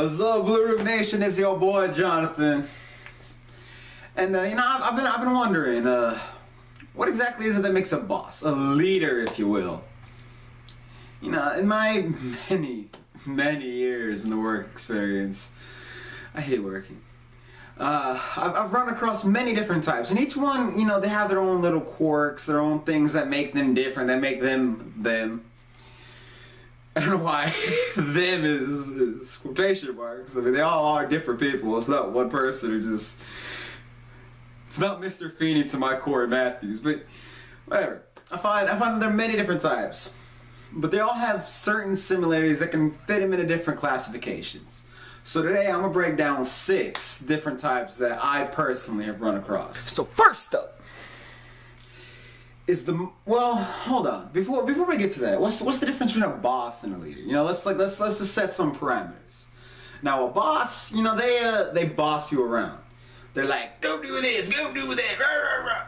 What's up, Blueroof Nation? It's your boy Jonathan. And I've been wondering, what exactly is it that makes a boss, a leader, if you will? In my many years in the work experience, I hate working. I've run across many different types, and each one, they have their own little quirks, their own things that make them different, that make them them. I don't know why them is quotation marks. I mean, they all are different people. It's not one person who just... It's not Mr. Feeney to my Corey Matthews, but whatever. I find there are many different types, but they all have certain similarities that can fit them into different classifications. So today I'm gonna break down 6 different types that I personally have run across. So first up is hold on. Before we get to that, what's the difference between a boss and a leader? Let's just set some parameters. Now a boss, they boss you around. They're like, go do this, go do that, rah, rah, rah.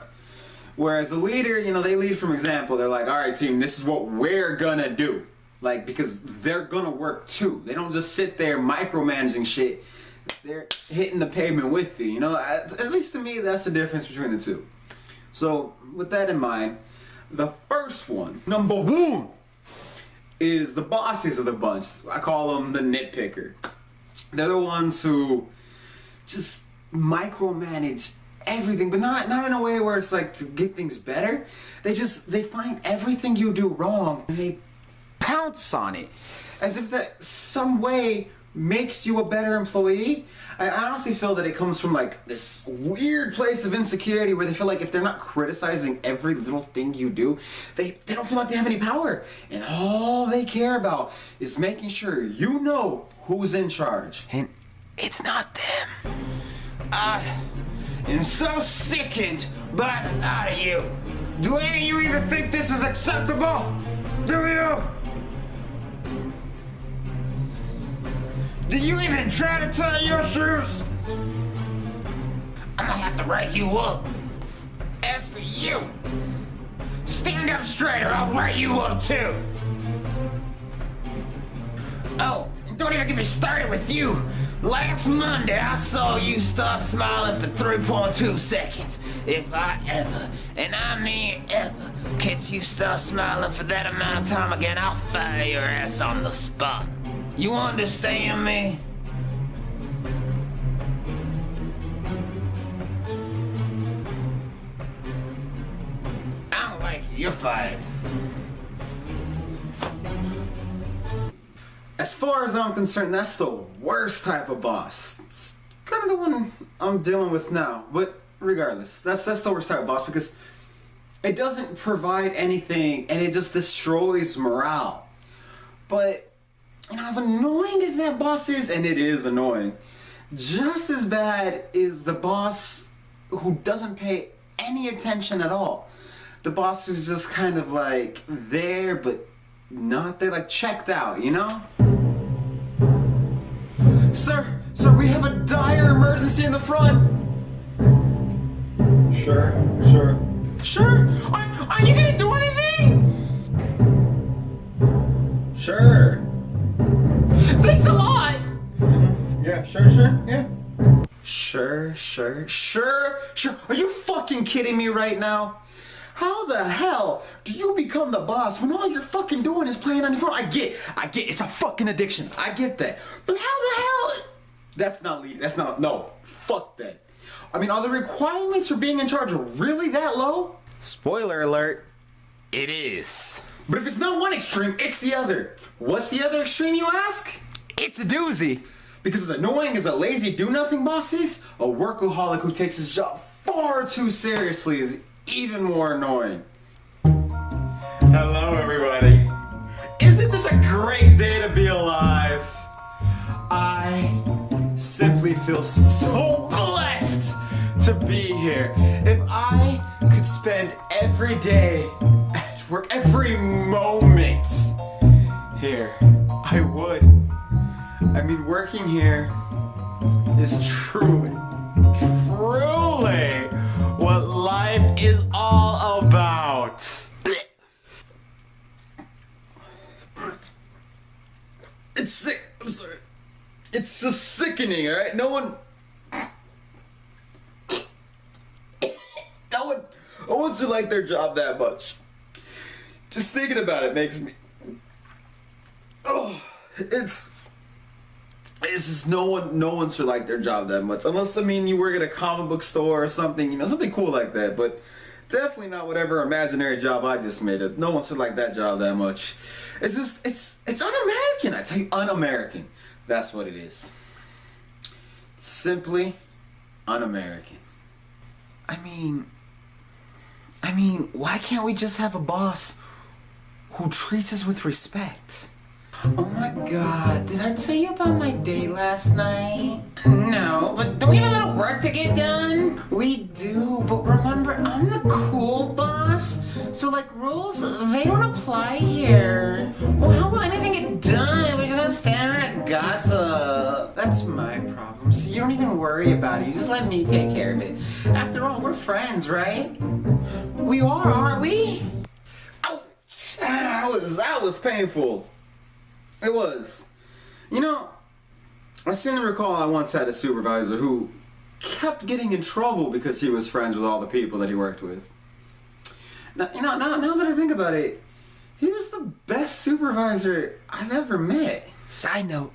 Whereas a leader, they lead from example. They're like, all right, team, this is what we're gonna do. Like, because they're gonna work too. They don't just sit there micromanaging shit. They're hitting the pavement with you, At least to me, that's the difference between the two. So, with that in mind, the first one, number 1, is the bosses of the bunch. I call them the nitpicker. They're the ones who just micromanage everything, but not in a way where it's like to get things better. They find everything you do wrong and they pounce on it as if that some way makes you a better employee. I honestly feel that it comes from like this weird place of insecurity where they feel like if they're not criticizing every little thing you do, they don't feel like they have any power, and all they care about is making sure you know who's in charge, and it's not them. I am so sickened by the lot of you. Do any of you even think this is acceptable? Do you? Do you even try to tie your shoes? I'm gonna have to write you up. As for you, stand up straight or I'll write you up too. Oh, and don't even get me started with you. Last Monday, I saw you start smiling for 3.2 seconds. If I ever, and I mean ever, catch you start smiling for that amount of time again, I'll fire your ass on the spot. You understand me? I don't like you. You're fired. As far as I'm concerned, that's the worst type of boss. It's kind of the one I'm dealing with now. But regardless, that's the worst type of boss because it doesn't provide anything and it just destroys morale. But as annoying as that boss is, and it is annoying, just as bad is the boss who doesn't pay any attention at all. The boss who's just kind of like there, but not there, like checked out, Sir, we have a dire emergency in the front. Sure. Sure? Are you gonna do anything? Sure. Thanks a lot! Yeah, sure, yeah. Sure. Are you fucking kidding me right now? How the hell do you become the boss when all you're fucking doing is playing on your phone? I get it's a fucking addiction. I get that. But how the hell? That's not leading. No, fuck that. I mean, are the requirements for being in charge really that low? Spoiler alert, it is. But if it's not one extreme, it's the other. What's the other extreme, you ask? It's a doozy. Because as annoying as a lazy do-nothing boss is, a workaholic who takes his job far too seriously is even more annoying. Hello, everybody. Isn't this a great day to be alive? I simply feel so blessed to be here. If I could spend every day at work, every moment here, I would. I mean, working here is truly what life is all about. It's sick. I'm sorry. It's just sickening, alright? No one should like their job that much. Just thinking about it makes me... Oh, it's just no one should like their job that much. Unless, I mean, you work at a comic book store or something, you know, something cool like that. But definitely not whatever imaginary job I just made up. No one should like that job that much. It's just, it's un-American. I tell you, un-American. That's what it is. Simply un-American. I mean, why can't we just have a boss who treats us with respect? Oh my god, did I tell you about my day last night? No, but don't we have a lot of work to get done? We do, but remember, I'm the cool boss. So, like, rules, they don't apply here. Well, how will anything get done? We're just gonna stand around and gossip. That's my problem. So you don't even worry about it. You just let me take care of it. After all, we're friends, right? We are, aren't we? Ouch! That was painful. It was. You know, I seem to recall I once had a supervisor who kept getting in trouble because he was friends with all the people that he worked with. Now that I think about it, he was the best supervisor I've ever met. Side note,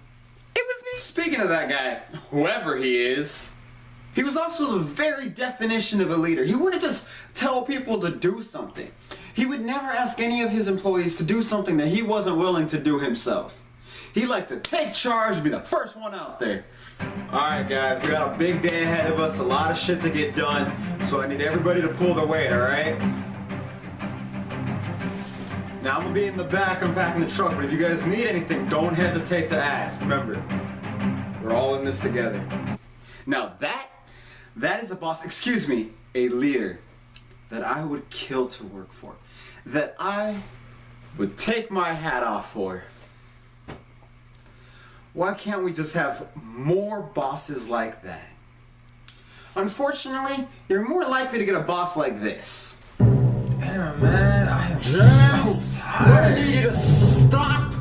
it was me. Speaking of that guy, whoever he is, he was also the very definition of a leader. He wouldn't just tell people to do something. He would never ask any of his employees to do something that he wasn't willing to do himself. He liked to take charge and be the first one out there. Alright guys, we got a big day ahead of us, a lot of shit to get done, so I need everybody to pull their weight, alright? Now I'm gonna be in the back unpacking the truck, but if you guys need anything, don't hesitate to ask. Remember, we're all in this together. Now that is a boss, excuse me, a leader that I would kill to work for. That I would take my hat off for. Why can't we just have more bosses like that? Unfortunately, you're more likely to get a boss like this. Damn, man, I am so tired. I need you to stop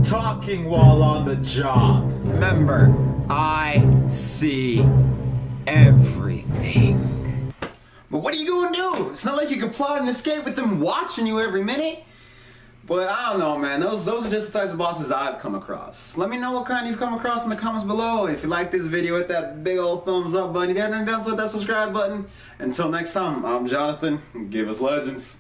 talking while on the job. Remember, I see everything. But what are you gonna do? It's not like you can plot and escape with them watching you every minute. But I don't know, man. Those are just the types of bosses I've come across. Let me know what kind you've come across in the comments below. If you like this video, hit that big old thumbs up button. If you haven't done so, hit that subscribe button. Until next time, I'm Jonathan. Give us legends.